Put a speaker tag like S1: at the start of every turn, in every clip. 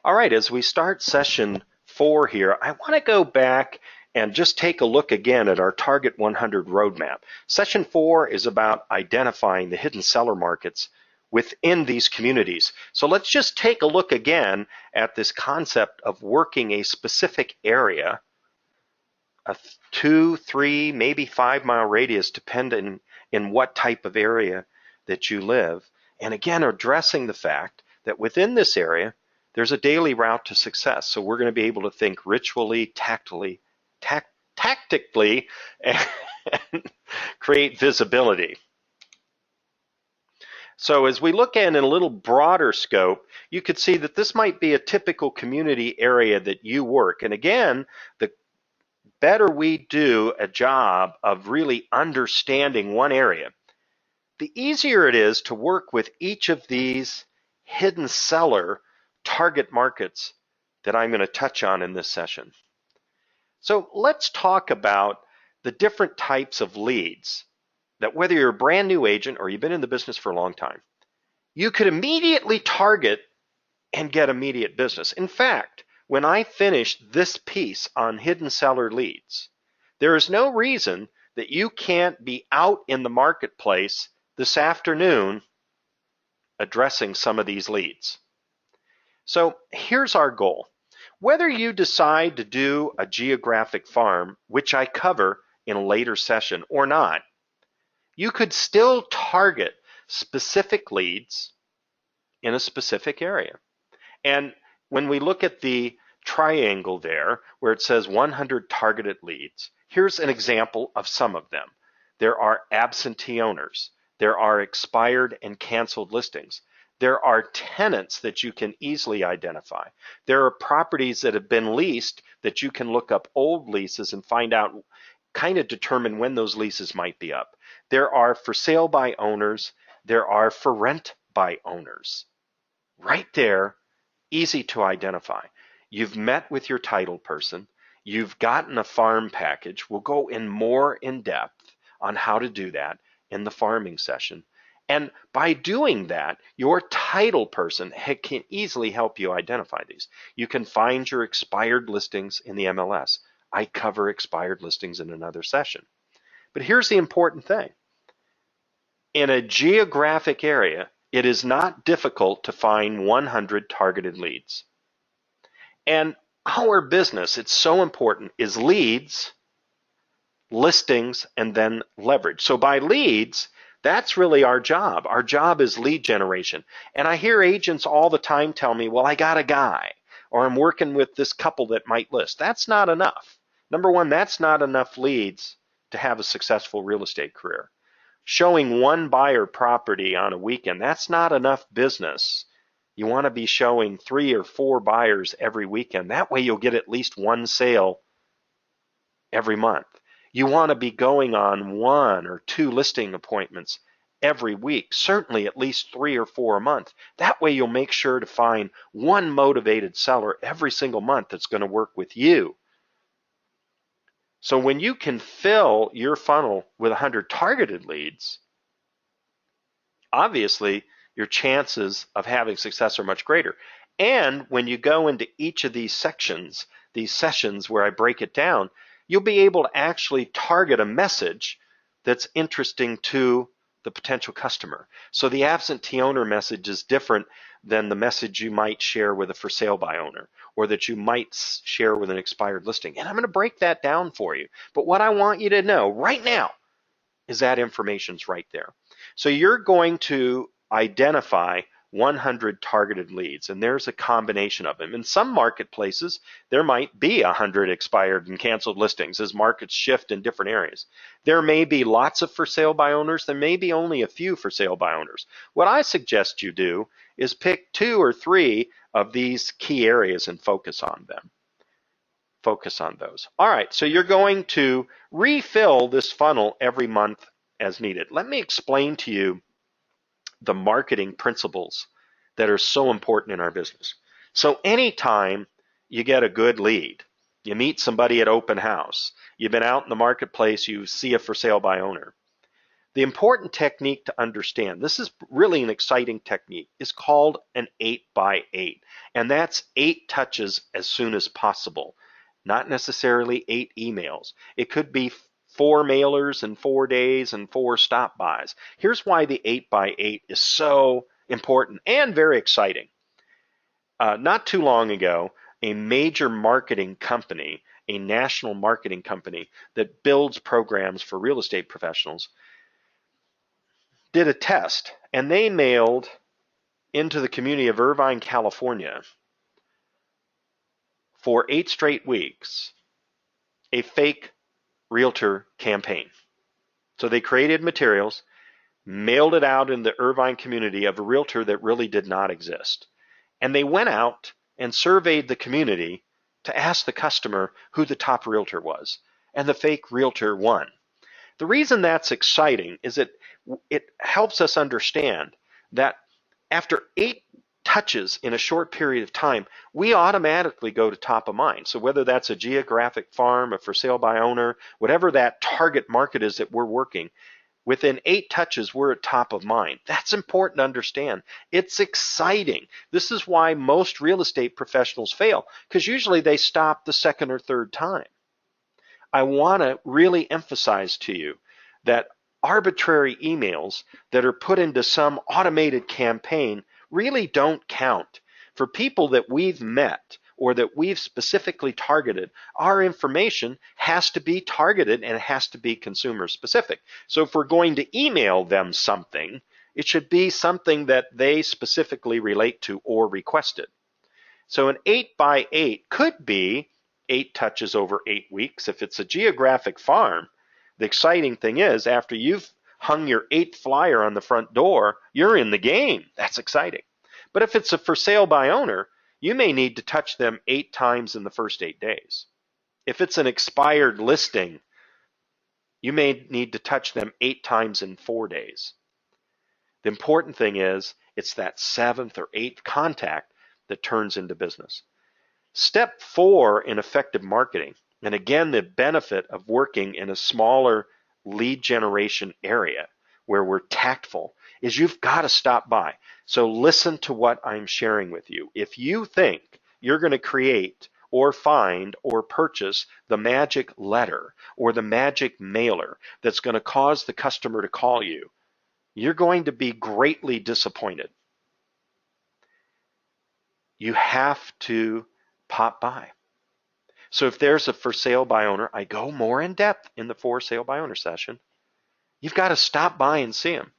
S1: All right, as we start session 4 here, I want to go back and just take a look again at our Target 100 roadmap. Session 4 is about identifying the hidden seller markets within these communities. So let's just take a look again at this concept of working a specific area, a 2, 3, maybe 5 mile radius, depending in what type of area that you live. And again, addressing the fact that within this area, there's a daily route to success. So we're going to be able to think ritually, tactically, and create visibility. So as we look at in a little broader scope, you could see that this might be a typical community area that you work. And again, the better we do a job of really understanding one area, the easier it is to work with each of these hidden seller target markets that I'm going to touch on in this session. So let's talk about the different types of leads that, whether you're a brand new agent or you've been in the business for a long time, you could immediately target and get immediate business. In fact, when I finish this piece on hidden seller leads, there is no reason that you can't be out in the marketplace this afternoon addressing some of these leads. So here's our goal. Whether you decide to do a geographic farm, which I cover in a later session, or not, you could still target specific leads in a specific area. And when we look at the triangle there, where it says 100 targeted leads, here's an example of some of them. There are absentee owners. There are expired and canceled listings. There are tenants that you can easily identify. There are properties that have been leased that you can look up old leases and find out, kind of determine when those leases might be up. There are for sale by owners. There are for rent by owners. Right there, easy to identify. You've met with your title person. You've gotten a farm package. We'll go in more in depth on how to do that in the farming session. And by doing that, your title person can easily help you identify these. You can find your expired listings in the MLS. I cover expired listings in another session. But here's the important thing. In a geographic area, it is not difficult to find 100 targeted leads. And our business, it's so important, is leads, listings, and then leverage. So by leads, that's really our job. Our job is lead generation. And I hear agents all the time tell me, well, I got a guy, or I'm working with this couple that might list. That's not enough. Number one, that's not enough leads to have a successful real estate career. Showing one buyer property on a weekend, that's not enough business. You want to be showing 3 or 4 buyers every weekend. That way you'll get at least one sale every month. You want to be going on 1 or 2 listing appointments every week, certainly at least 3 or 4 a month. That way you'll make sure to find one motivated seller every single month that's going to work with you. So when you can fill your funnel with 100 targeted leads, obviously your chances of having success are much greater. And when you go into each of these sections, these sessions where I break it down, you'll be able to actually target a message that's interesting to the potential customer. So the absentee owner message is different than the message you might share with a for sale by owner, or that you might share with an expired listing. And I'm going to break that down for you. But what I want you to know right now is that information's right there. So you're going to identify 100 targeted leads, and there's a combination of them. In some marketplaces, there might be 100 expired and canceled listings as markets shift in different areas. There may be lots of for sale by owners. There may be only a few for sale by owners. What I suggest you do is pick 2 or 3 of these key areas and focus on them. Focus on those. All right, so you're going to refill this funnel every month as needed. Let me explain to you the marketing principles that are so important in our business. So anytime you get a good lead, you meet somebody at open house, you've been out in the marketplace, you see a for sale by owner, The important technique to understand, this is really an exciting technique, is called an 8x8. And that's 8 touches as soon as possible, not necessarily 8 emails. It could be 4 mailers in 4 days and 4 stop bys. Here's why the 8x8 is so important and very exciting. Not too long ago, a major marketing company, a national marketing company that builds programs for real estate professionals, did a test, and they mailed into the community of Irvine, California, for 8 straight weeks, a fake realtor campaign. So they created materials, mailed it out in the Irvine community of a realtor that really did not exist. And they went out and surveyed the community to ask the customer who the top realtor was. And the fake realtor won. The reason that's exciting is that it helps us understand that after 8 touches in a short period of time, we automatically go to top of mind. So whether that's a geographic farm, a for sale by owner, whatever that target market is that we're working, within 8 touches, we're at top of mind. That's important to understand. It's exciting. This is why most real estate professionals fail, because usually they stop the second or third time. I want to really emphasize to you that arbitrary emails that are put into some automated campaign really don't count. For people that we've met or that we've specifically targeted, our information has to be targeted and it has to be consumer specific. So if we're going to email them something, it should be something that they specifically relate to or requested. So an 8x8 could be 8 touches over 8 weeks. If it's a geographic farm, the exciting thing is after you've hung your 8th flyer on the front door, you're in the game. That's exciting. But if it's a for sale by owner, you may need to touch them 8 times in the first 8 days. If it's an expired listing, you may need to touch them 8 times in 4 days. The important thing is it's that 7th or 8th contact that turns into business. Step 4 in effective marketing, and again, the benefit of working in a smaller lead generation area where we're tactful, is you've got to stop by. So listen to what I'm sharing with you. If you think you're going to create or find or purchase the magic letter or the magic mailer that's going to cause the customer to call you, you're going to be greatly disappointed. You have to pop by. So if there's a for sale by owner, I go more in depth in the for sale by owner session. You've got to stop by and see them.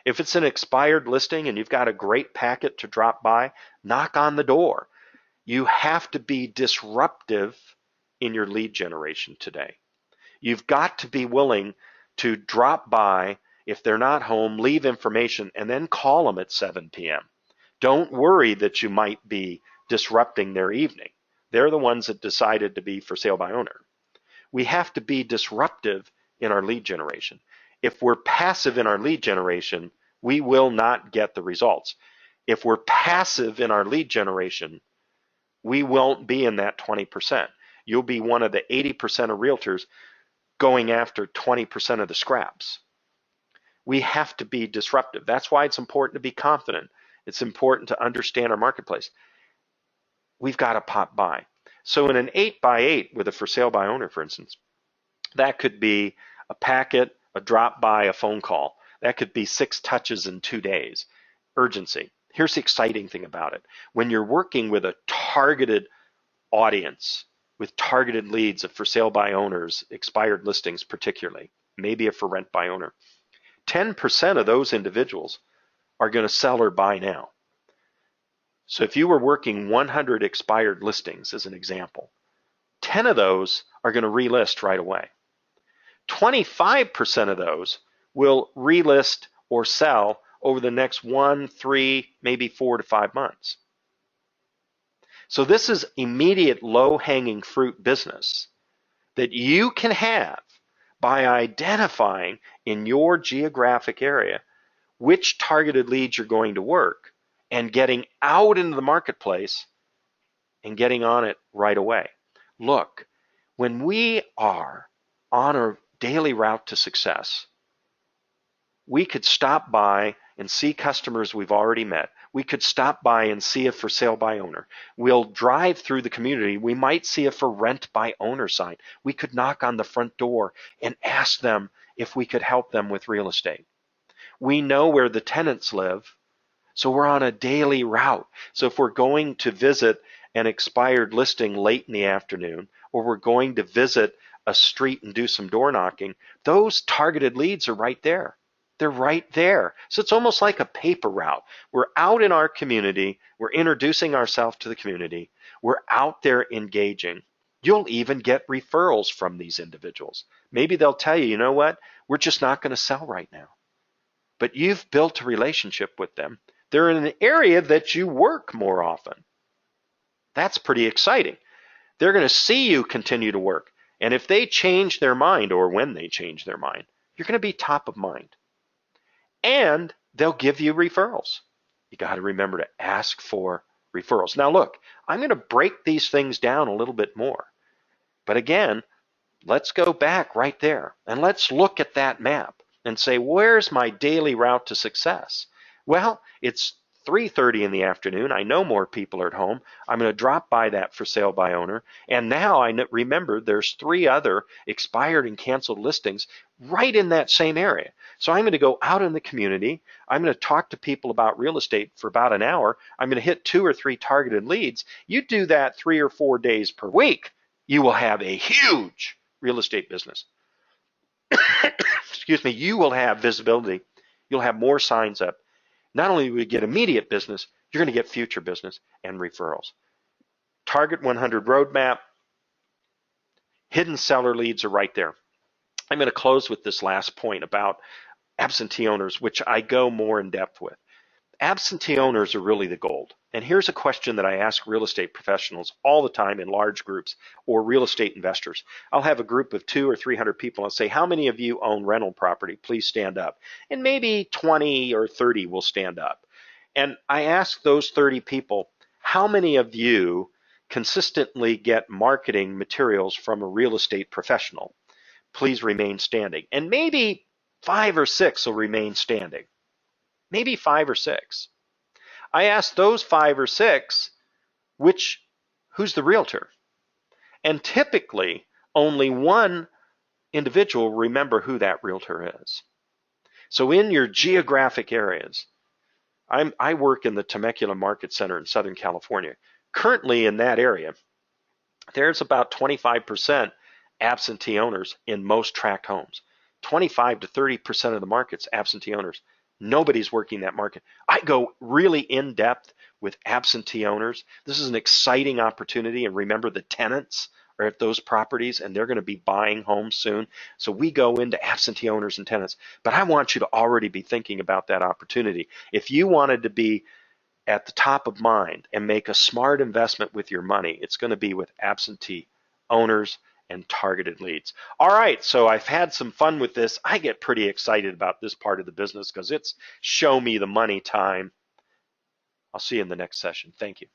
S1: If it's an expired listing and you've got a great packet to drop by, knock on the door. You have to be disruptive in your lead generation today. You've got to be willing to drop by. If they're not home, leave information and then call them at 7 p.m. Don't worry that you might be disrupting their evening. They're the ones that decided to be for sale by owner. We have to be disruptive in our lead generation. If we're passive in our lead generation, we will not get the results. If we're passive in our lead generation, we won't be in that 20%. You'll be one of the 80% of realtors going after 20% of the scraps. We have to be disruptive. That's why it's important to be confident. It's important to understand our marketplace. We've got to pop by. So in an 8x8 with a for sale by owner, for instance, that could be a packet, a drop by, a phone call. That could be 6 touches in 2 days. Urgency. Here's the exciting thing about it. When you're working with a targeted audience, with targeted leads of for sale by owners, expired listings particularly, maybe a for rent by owner, 10% of those individuals are going to sell or buy now. So if you were working 100 expired listings as an example, 10 of those are going to relist right away. 25% of those will relist or sell over the next 1, 3, maybe 4 to 5 months. So this is immediate low-hanging fruit business that you can have by identifying in your geographic area which targeted leads you're going to work and getting out into the marketplace and getting on it right away. Look, when we are on a daily route to success, we could stop by and see customers we've already met. We could stop by and see a for sale by owner. We'll drive through the community. We might see a for rent by owner sign. We could knock on the front door and ask them if we could help them with real estate. We know where the tenants live, so we're on a daily route. So if we're going to visit an expired listing late in the afternoon, or we're going to visit a street and do some door knocking, those targeted leads are right there. They're right there. So it's almost like a paper route. We're out in our community. We're introducing ourselves to the community. We're out there engaging. You'll even get referrals from these individuals. Maybe they'll tell you, you know what? We're just not going to sell right now. But you've built a relationship with them. They're in an area that you work more often. That's pretty exciting. They're going to see you continue to work. And if they change their mind, or when they change their mind, you're going to be top of mind. And they'll give you referrals. You got to remember to ask for referrals. Now look, I'm going to break these things down a little bit more. But again, let's go back right there and let's look at that map and say, where's my daily route to success? Well, it's 3:30 in the afternoon. I know more people are at home. I'm going to drop by that for sale by owner. And now I remember there's 3 other expired and canceled listings right in that same area. So I'm going to go out in the community. I'm going to talk to people about real estate for about an hour. I'm going to hit 2 or 3 targeted leads. You do that 3 or 4 days per week, you will have a huge real estate business. Excuse me, you will have visibility. You'll have more signs up. Not only will you get immediate business, you're going to get future business and referrals. Target 100 roadmap, hidden seller leads are right there. I'm going to close with this last point about absentee owners, which I go more in depth with. Absentee owners are really the gold. And here's a question that I ask real estate professionals all the time in large groups or real estate investors. I'll have a group of 200 or 300 people and say, how many of you own rental property? Please stand up. And maybe 20 or 30 will stand up. And I ask those 30 people, how many of you consistently get marketing materials from a real estate professional? Please remain standing. And maybe 5 or 6 will remain standing. Maybe 5 or 6. I asked those 5 or 6, who's the realtor? And typically, only one individual will remember who that realtor is. So in your geographic areas, I work in the Temecula Market Center in Southern California. Currently in that area, there's about 25% absentee owners in most tract homes. 25 to 30% of the market's absentee owners. Nobody's working that market. I go really in depth with absentee owners. This is an exciting opportunity. And remember, the tenants are at those properties and they're going to be buying homes soon. So we go into absentee owners and tenants. But I want you to already be thinking about that opportunity. If you wanted to be at the top of mind and make a smart investment with your money, it's going to be with absentee owners and targeted leads. All right, so I've had some fun with this. I get pretty excited about this part of the business because it's show me the money time. I'll see you in the next session. Thank you.